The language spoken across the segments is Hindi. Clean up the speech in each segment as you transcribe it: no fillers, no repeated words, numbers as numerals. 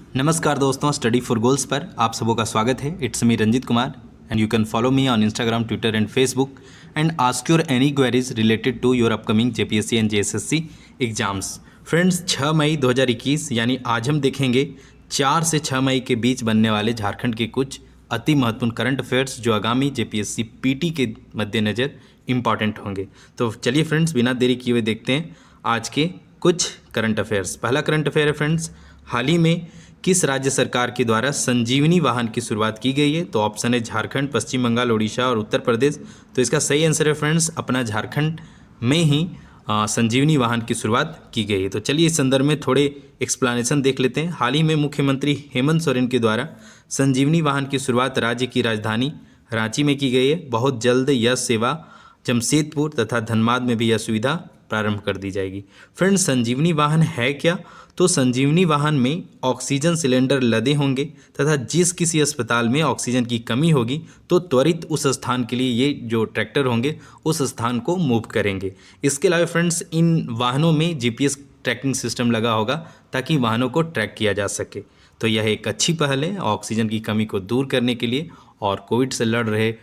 नमस्कार दोस्तों, स्टडी फॉर गोल्स पर आप सबों का स्वागत है। It's me Ranjit Kumar and you can follow me on Instagram, Twitter and Facebook and ask your any queries related to your upcoming JPSC and JSSC exams. Friends, 6 मई 2021 यानी आज हम देखेंगे 4 से 6 मई के बीच बनने वाले झारखंड के कुछ अति महत्वपूर्ण करंट अफेयर्स जो आगामी जेपीएससी पीटी के मद्देनज़र इम्पॉर्टेंट होंगे। तो चलिए फ्रेंड्स, बिना देरी किए हुए देखते हैं आज के कुछ करंट अफेयर्स। पहला करंट अफेयर है फ्रेंड्स, हाल ही में किस राज्य सरकार के द्वारा संजीवनी वाहन की शुरुआत की गई है? तो ऑप्शन है झारखंड, पश्चिम बंगाल, उड़ीसा और उत्तर प्रदेश। तो इसका सही आंसर है फ्रेंड्स अपना झारखंड में ही संजीवनी वाहन की शुरुआत की गई है। तो चलिए इस संदर्भ में थोड़े एक्सप्लेनेशन देख लेते हैं। हाल ही में मुख्यमंत्री हेमंत सोरेन के द्वारा संजीवनी वाहन की शुरुआत राज्य की राजधानी रांची में की गई है। बहुत जल्द यह सेवा जमशेदपुर तथा धनबाद में भी यह सुविधा प्रारंभ कर दी जाएगी। फ्रेंड्स, संजीवनी वाहन है क्या? तो संजीवनी वाहन में ऑक्सीजन सिलेंडर लदे होंगे तथा जिस किसी अस्पताल में ऑक्सीजन की कमी होगी तो त्वरित उस स्थान के लिए ये जो ट्रैक्टर होंगे उस स्थान को मूव करेंगे। इसके अलावा फ्रेंड्स, इन वाहनों में जीपीएस ट्रैकिंग सिस्टम लगा होगा ताकि वाहनों को ट्रैक किया जा सके। तो यह एक अच्छी पहल है ऑक्सीजन की कमी को दूर करने के लिए और कोविड से लड़ रहे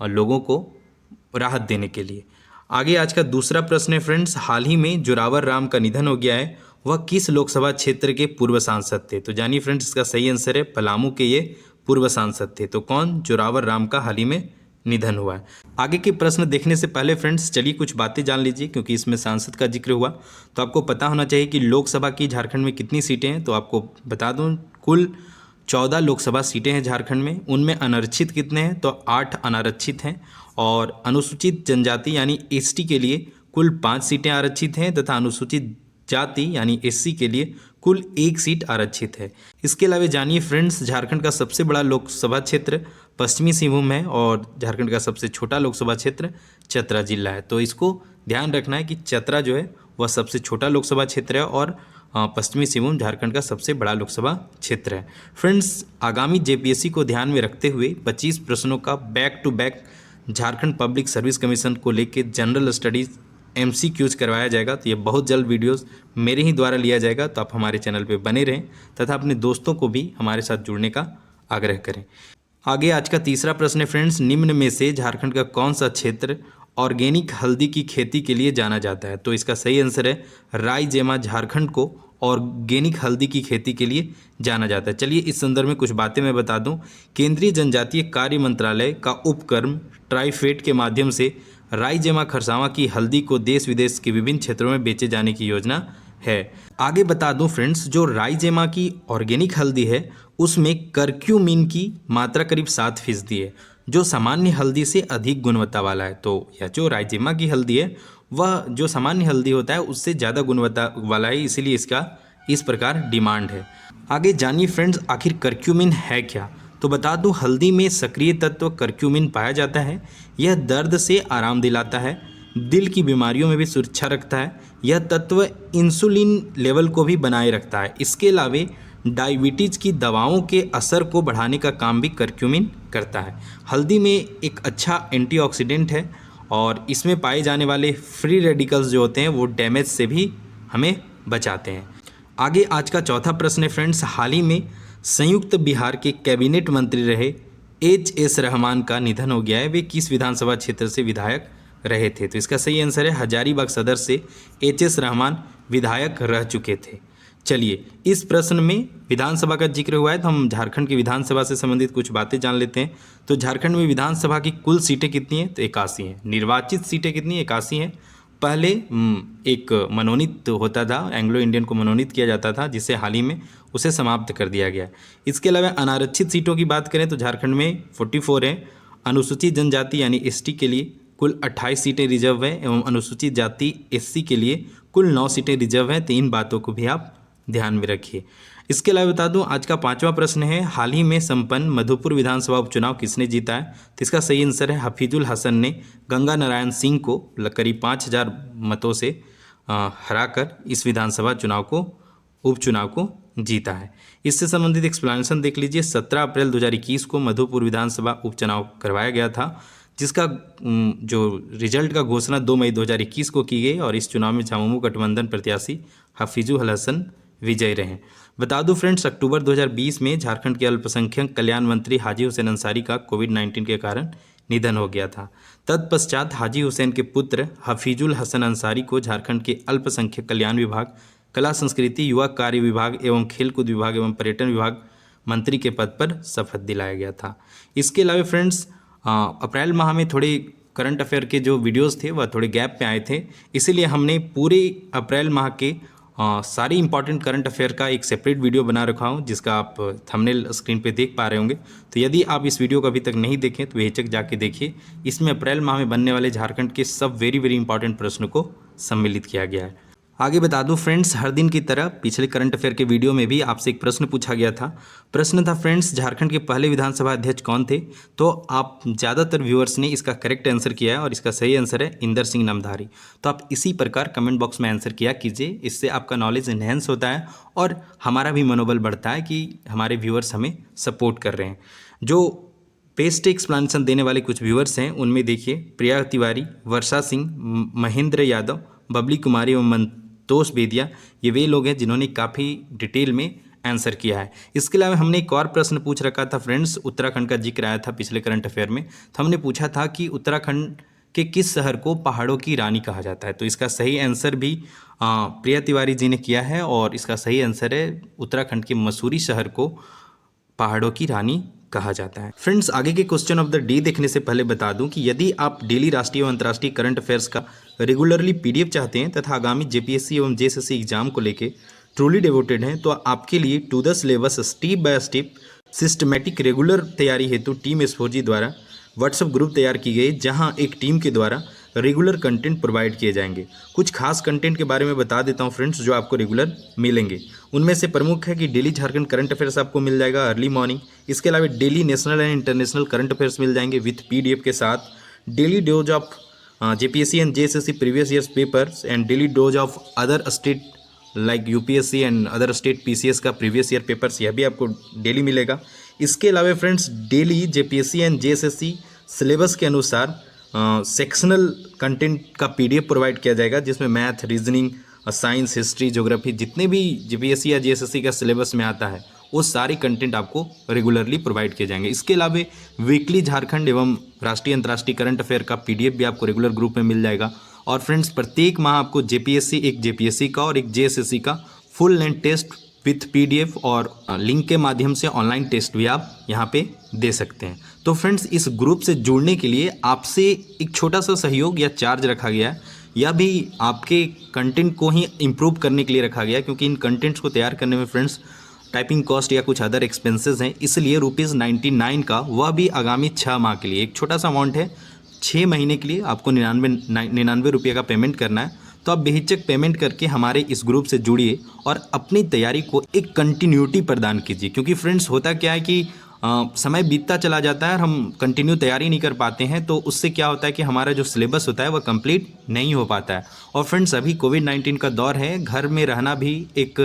लोगों को राहत देने के लिए। आगे आज का दूसरा प्रश्न है फ्रेंड्स, हाल ही में जोरावर राम का निधन हो गया है, वह किस लोकसभा क्षेत्र के पूर्व सांसद थे? तो जानिए फ्रेंड्स, इसका सही आंसर है पलामू के ये पूर्व सांसद थे। तो कौन? जोरावर राम का हाल ही में निधन हुआ है। आगे के प्रश्न देखने से पहले फ्रेंड्स चलिए कुछ बातें जान लीजिए, क्योंकि इसमें सांसद का जिक्र हुआ तो आपको पता होना चाहिए कि लोकसभा की झारखंड में कितनी सीटें हैं। तो आपको बता दूं, कुल 14 लोकसभा सीटें हैं झारखंड में। उनमें अनारक्षित कितने हैं? तो 8 अनारक्षित हैं और अनुसूचित जनजाति यानी एसटी के लिए कुल 5 सीटें आरक्षित हैं तथा अनुसूचित जाति यानी एससी के लिए कुल 1 सीट आरक्षित है। इसके अलावा जानिए फ्रेंड्स, झारखंड का सबसे बड़ा लोकसभा क्षेत्र पश्चिमी सिंहभूम है और झारखंड का सबसे छोटा लोकसभा क्षेत्र चतरा जिला है। तो इसको ध्यान रखना है कि चतरा जो है वह सबसे छोटा लोकसभा क्षेत्र है और पश्चिमी सिंहभूम झारखंड का सबसे बड़ा लोकसभा क्षेत्र है। फ्रेंड्स, आगामी जेपीएससी को ध्यान में रखते हुए 25 प्रश्नों का back to back Jharkhand public service commission को लेकर जनरल स्टडीज़ MCQs करवाया जाएगा। तो ये बहुत जल्द वीडियोस मेरे ही द्वारा लिया जाएगा। तो आप हमारे चैनल पे बने रहें तथा अपने दोस्तों को भी हमारे साथ जुड़ने का आग्रह करें। आगे आज का तीसरा प्रश्न है फ्रेंड्स, निम्न में से झारखंड का कौन सा क्षेत्र ऑर्गेनिक हल्दी की खेती के लिए जाना जाता है? तो इसका सही आंसर है रायजेमा। झारखंड को ऑर्गेनिक हल्दी की खेती के लिए जाना जाता है। चलिए इस संदर्भ में कुछ बातें मैं बता दूं। केंद्रीय जनजातीय कार्य मंत्रालय का उपक्रम ट्राइफेड के माध्यम से रायजेमा खरसावां की हल्दी को देश विदेश के विभिन्न क्षेत्रों में बेचे जाने की योजना है। आगे बता दूं फ्रेंड्स, जो रायजेमा की ऑर्गेनिक हल्दी है उसमें करक्यूमिन की मात्रा करीब 7% है, जो सामान्य हल्दी से अधिक गुणवत्ता वाला है। तो यह जो रायजेमा की हल्दी है वह जो सामान्य हल्दी होता है उससे ज़्यादा गुणवत्ता वाला है, इसीलिए इसका इस प्रकार डिमांड है। आगे जानिए फ्रेंड्स, आखिर करक्यूमिन है क्या? तो बता दूं, हल्दी में सक्रिय तत्व करक्यूमिन पाया जाता है। यह दर्द से आराम दिलाता है, दिल की बीमारियों में भी सुरक्षा रखता है। यह तत्व इंसुलिन लेवल को भी बनाए रखता है। इसके अलावा डायबिटीज़ की दवाओं के असर को बढ़ाने का काम भी करक्यूमिन करता है। हल्दी में एक अच्छा एंटीऑक्सीडेंट है और इसमें पाए जाने वाले फ्री रेडिकल्स जो होते हैं वो डैमेज से भी हमें बचाते हैं। आगे आज का चौथा प्रश्न है फ्रेंड्स, हाल ही में संयुक्त बिहार के कैबिनेट मंत्री रहे HS रहमान का निधन हो गया है। वे किस विधानसभा क्षेत्र से विधायक रहे थे? तो इसका सही आंसर है हजारीबाग सदर से HS रहमान विधायक रह चुके थे। चलिए इस प्रश्न में विधानसभा का जिक्र हुआ है तो हम झारखंड की विधानसभा से संबंधित कुछ बातें जान लेते हैं। तो झारखंड में विधानसभा की कुल सीटें कितनी हैं? तो 81 हैं। निर्वाचित सीटें कितनी? 81 हैं। पहले एक मनोनीत होता था, एंग्लो इंडियन को मनोनीत किया जाता था, जिसे हाल ही में उसे समाप्त कर दिया गया। इसके अलावा अनारक्षित सीटों की बात करें तो झारखंड में 44 हैं। अनुसूचित जनजाति यानी ST के लिए कुल 28 सीटें रिजर्व हैं एवं अनुसूचित जाति SC के लिए कुल 9 सीटें रिजर्व हैं। तो इन बातों को भी आप ध्यान में रखिए। इसके अलावा बता दूं, आज का 5वां प्रश्न है, हाल ही में संपन्न मधुपुर विधानसभा उपचुनाव किसने जीता है? तो इसका सही आंसर है हफीजुल हसन ने गंगा नारायण सिंह को करीब 5000 मतों से हराकर इस विधानसभा उपचुनाव को जीता है। इससे संबंधित एक्सप्लेनेशन देख लीजिए। 17 अप्रैल 2021 को मधुपुर विधानसभा उपचुनाव करवाया गया था, जिसका जो रिजल्ट का घोषणा 2 मई 2021 को की गई और इस चुनाव में झामुमो गठबंधन प्रत्याशी हफीजुल हसन विजयी रहे। बता दूं फ्रेंड्स, अक्टूबर 2020 में झारखंड के अल्पसंख्यक कल्याण मंत्री हाजी हुसैन अंसारी का कोविड-19 के कारण निधन हो गया था। तत्पश्चात हाजी हुसैन के पुत्र हफीजुल हसन अंसारी को झारखंड के अल्पसंख्यक कल्याण विभाग, कला संस्कृति, युवा कार्य विभाग एवं खेलकूद विभाग एवं पर्यटन विभाग मंत्री के पद पर शपथ दिलाया गया था। इसके अलावा फ्रेंड्स, अप्रैल माह में थोड़े करंट अफेयर के जो वीडियोस थे वह थोड़े गैप पे आए थे, इसीलिए हमने पूरे अप्रैल माह के सारी इंपॉर्टेंट करंट अफेयर का एक सेपरेट वीडियो बना रखा हूँ, जिसका आप थंबनेल स्क्रीन पे देख पा रहे होंगे। तो यदि आप इस वीडियो को अभी तक नहीं देखें तो बेहिचक जाके देखिए। इसमें अप्रैल माह में बनने वाले झारखंड के सब वेरी वेरी इंपॉर्टेंट प्रश्नों को सम्मिलित किया गया है। आगे बता दूं फ्रेंड्स, हर दिन की तरह पिछले करंट अफेयर के वीडियो में भी आपसे एक प्रश्न पूछा गया था। प्रश्न था फ्रेंड्स, झारखंड के पहले विधानसभा अध्यक्ष कौन थे? तो आप ज़्यादातर व्यूअर्स ने इसका करेक्ट आंसर किया है और इसका सही आंसर है इंदर सिंह नामधारी। तो आप इसी प्रकार कमेंट बॉक्स में आंसर किया कीजिए, इससे आपका नॉलेज इन्हेंस होता है और हमारा भी मनोबल बढ़ता है कि हमारे व्यूअर्स हमें सपोर्ट कर रहे हैं। जो पेस्ट एक्सप्लेनेशन देने वाले कुछ व्यूअर्स हैं उनमें देखिए प्रिया तिवारी, वर्षा सिंह, महेंद्र यादव, बबली कुमारी एवं मंतोष बेदिया, ये वे लोग हैं जिन्होंने काफ़ी डिटेल में आंसर किया है। इसके अलावा हमने एक और प्रश्न पूछ रखा था फ्रेंड्स, उत्तराखंड का जिक्र आया था पिछले करंट अफेयर में। तो हमने पूछा था कि उत्तराखंड के किस शहर को पहाड़ों की रानी कहा जाता है? तो इसका सही आंसर भी प्रिया तिवारी जी ने किया है और इसका सही आंसर है उत्तराखंड के मसूरी शहर को पहाड़ों की रानी कहा जाता है। फ्रेंड्स, आगे के क्वेश्चन ऑफ द डे देखने से पहले बता दूं कि यदि आप डेली राष्ट्रीय एवं अंतर्राष्ट्रीय करंट अफेयर्स का रेगुलरली पीडीएफ चाहते हैं तथा आगामी जेपीएससी एवं जेएसएससी एग्जाम को लेके ट्रूली डिवोटेड हैं, तो आपके लिए to the syllabus step by step systematic regular तैयारी हेतु टीम S4G द्वारा व्हाट्सएप ग्रुप तैयार की गई, जहां एक टीम के द्वारा रेगुलर कंटेंट प्रोवाइड किए जाएंगे। कुछ खास कंटेंट के बारे में बता देता हूं फ्रेंड्स, जो आपको रेगुलर मिलेंगे। उनमें से प्रमुख है कि डेली झारखंड करंट अफेयर्स आपको मिल जाएगा अर्ली मॉर्निंग। इसके अलावा daily national and international current affairs मिल जाएंगे विथ पीडीएफ के साथ। Daily dose of JPSC and JSSC previous years papers and daily dose of other state like UPSC and other state PCS का प्रीवियस ईयर पेपर्स, यह भी आपको डेली मिलेगा। इसके अलावा friends, daily JPSC and JSSC syllabus के अनुसार सेक्शनल कंटेंट का पीडीएफ प्रोवाइड किया जाएगा, जिसमें math, reasoning, science, history, geography, जितने भी जेपीएससी या जेएसएससी का सिलेबस में आता है वो सारी कंटेंट आपको रेगुलरली प्रोवाइड किए जाएंगे। इसके अलावा वीकली झारखंड एवं राष्ट्रीय अंतर्राष्ट्रीय करंट अफेयर का पीडीएफ भी आपको रेगुलर ग्रुप में मिल जाएगा। और फ्रेंड्स, प्रत्येक माह आपको एक जेपीएससी का और एक जेएसएससी का full length test with PDF और लिंक के माध्यम से ऑनलाइन टेस्ट भी आप यहाँ पे दे सकते हैं। तो फ्रेंड्स, इस ग्रुप से जुड़ने के लिए आपसे एक छोटा सा सहयोग या चार्ज रखा गया है, या भी आपके कंटेंट को ही इम्प्रूव करने के लिए रखा गया है, क्योंकि इन कंटेंट्स को तैयार करने में फ्रेंड्स टाइपिंग कॉस्ट या कुछ अदर एक्सपेंसेस हैं, इसलिए ₹99 का, वह भी आगामी 6 माह के लिए एक छोटा सा अमाउंट है। 6 महीने के लिए आपको 99 रुपये का पेमेंट करना है। तो आप बेहिचक पेमेंट करके हमारे इस ग्रुप से जुड़िए और अपनी तैयारी को एक कंटिन्यूटी प्रदान कीजिए, क्योंकि फ्रेंड्स होता क्या है कि समय बीतता चला जाता है और हम कंटिन्यू तैयारी नहीं कर पाते हैं, तो उससे क्या होता है कि हमारा जो सिलेबस होता है वह कंप्लीट नहीं हो पाता है। और फ्रेंड्स, अभी कोविड-19 का दौर है, घर में रहना भी एक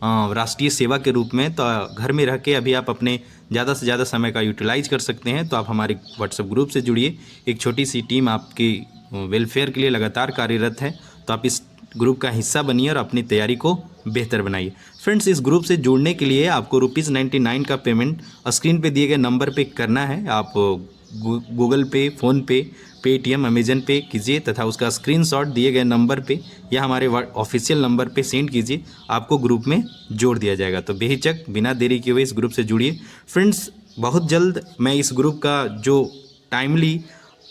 राष्ट्रीय सेवा के रूप में, तो घर में रह के अभी आप अपने ज़्यादा से ज़्यादा समय का यूटिलाइज कर सकते हैं। तो आप हमारे व्हाट्सएप ग्रुप से जुड़िए, एक छोटी सी टीम आपकी वेलफेयर के लिए लगातार कार्यरत है, तो आप इस ग्रुप का हिस्सा बनिए और अपनी तैयारी को बेहतर बनाइए। फ्रेंड्स, इस ग्रुप से जुड़ने के लिए आपको ₹99 का पेमेंट स्क्रीन पे दिए गए नंबर पे करना है। आप गूगल पे, फ़ोनपे, पेटीएम, अमेजन पे कीजिए तथा उसका स्क्रीनशॉट दिए गए नंबर पे या हमारे ऑफिशियल नंबर पे सेंड कीजिए, आपको ग्रुप में जोड़ दिया जाएगा। तो बेहिचक बिना देरी किए हुए इस ग्रुप से जुड़िए। फ्रेंड्स, बहुत जल्द मैं इस ग्रुप का जो टाइमली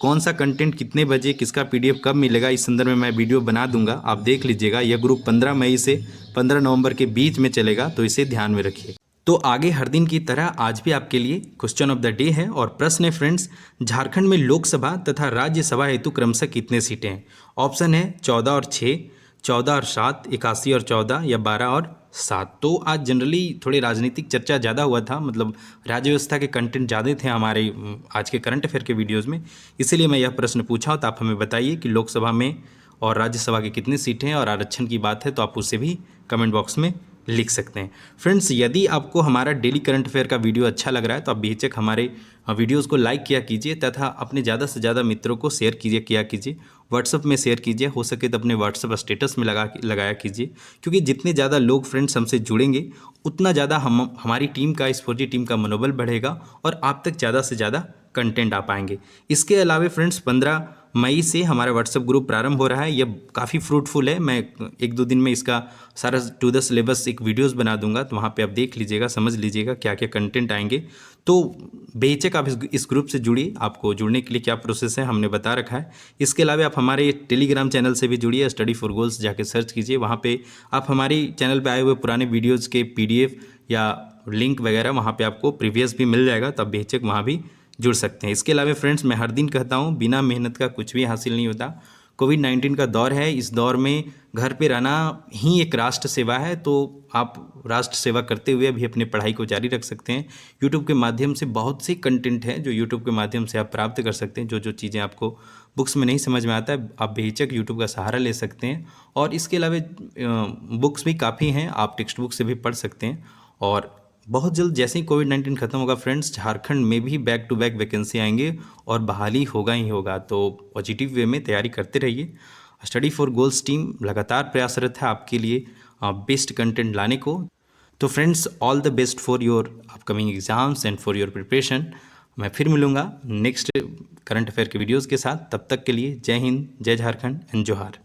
कौन सा कंटेंट कितने बजे किसका पीडीएफ कब मिलेगा, इस संदर्भ में मैं वीडियो बना दूंगा, आप देख लीजिएगा। यह ग्रुप 15 मई से 15 नवंबर के बीच में चलेगा, तो इसे ध्यान में रखिए। तो आगे हर दिन की तरह आज भी आपके लिए क्वेश्चन ऑफ द डे है और प्रश्न है फ्रेंड्स, झारखंड में लोकसभा तथा राज्यसभा हेतु क्रमशः कितने सीटें हैं? ऑप्शन है 14 और 6, 14 और 7, 81 और 14 या 12 और 7। तो आज जनरली थोड़ी राजनीतिक चर्चा ज़्यादा हुआ था, मतलब राज्य व्यवस्था के कंटेंट ज़्यादा थे हमारे आज के करंट अफेयर के वीडियोज़ में, इसीलिए मैं यह प्रश्न पूछा। तो आप हमें बताइए कि लोकसभा में और राज्यसभा की कितनी सीटें हैं, और आरक्षण की बात है तो आप उसे भी कमेंट बॉक्स में लिख सकते हैं। फ्रेंड्स, यदि आपको हमारा डेली करंट अफेयर का वीडियो अच्छा लग रहा है तो आप बेहिचक हमारे वीडियोस को लाइक किया कीजिए तथा अपने ज़्यादा से ज़्यादा मित्रों को शेयर किया कीजिए, व्हाट्सअप में शेयर कीजिए, हो सके तो अपने व्हाट्सअप स्टेटस में लगाया कीजिए, क्योंकि जितने ज़्यादा लोग फ्रेंड्स हमसे जुड़ेंगे उतना ज़्यादा हमारी टीम का, इस 4G टीम का मनोबल बढ़ेगा और आप तक ज़्यादा से ज़्यादा कंटेंट आ पाएंगे। इसके अलावा फ्रेंड्स 15 मई से हमारा व्हाट्सएप ग्रुप प्रारंभ हो रहा है। यह काफ़ी फ्रूटफुल है। मैं 1-2 दिन में इसका सारा टू द सिलेबस एक वीडियोस बना दूंगा, तो वहाँ पे आप देख लीजिएगा, समझ लीजिएगा क्या क्या कंटेंट आएंगे। तो बेहिचक आप इस ग्रुप से जुड़िए। आपको जुड़ने के लिए क्या प्रोसेस है हमने बता रखा है। इसके अलावा आप हमारे टेलीग्राम चैनल से भी जुड़िए, स्टडी फॉर गोल्स जाके सर्च कीजिए। वहाँ पे आप हमारे चैनल पे आए हुए पुराने वीडियोज़ के PDF या लिंक वगैरह वहाँ पे आपको प्रीवियस भी मिल जाएगा, तब बेहिचक वहाँ भी जुड़ सकते हैं। इसके अलावा फ्रेंड्स, मैं हर दिन कहता हूँ बिना मेहनत का कुछ भी हासिल नहीं होता। कोविड-19 का दौर है, इस दौर में घर पे रहना ही एक राष्ट्र सेवा है, तो आप राष्ट्र सेवा करते हुए भी अपनी पढ़ाई को जारी रख सकते हैं। यूट्यूब के माध्यम से बहुत सी कंटेंट है जो यूट्यूब के माध्यम से आप प्राप्त कर सकते हैं। जो चीज़ें आपको बुक्स में नहीं समझ में आता है, आप बेहिचक यूट्यूब का सहारा ले सकते हैं। और इसके अलावा बुक्स भी काफ़ी हैं, आप टेक्स्ट बुक से भी पढ़ सकते हैं। और बहुत जल्द जैसे ही कोविड-19 खत्म होगा फ्रेंड्स, झारखंड में भी बैक टू बैक वैकेंसी आएंगे और बहाली होगा ही होगा। तो पॉजिटिव वे में तैयारी करते रहिए। स्टडी फॉर गोल्स टीम लगातार प्रयासरत है आपके लिए बेस्ट कंटेंट लाने को। तो friends, all the best for your upcoming exams and for your preparation. मैं फिर मिलूंगा नेक्स्ट करंट अफेयर के वीडियोज़ के साथ। तब तक के लिए जय हिंद, जय झारखंड एंड जोहार।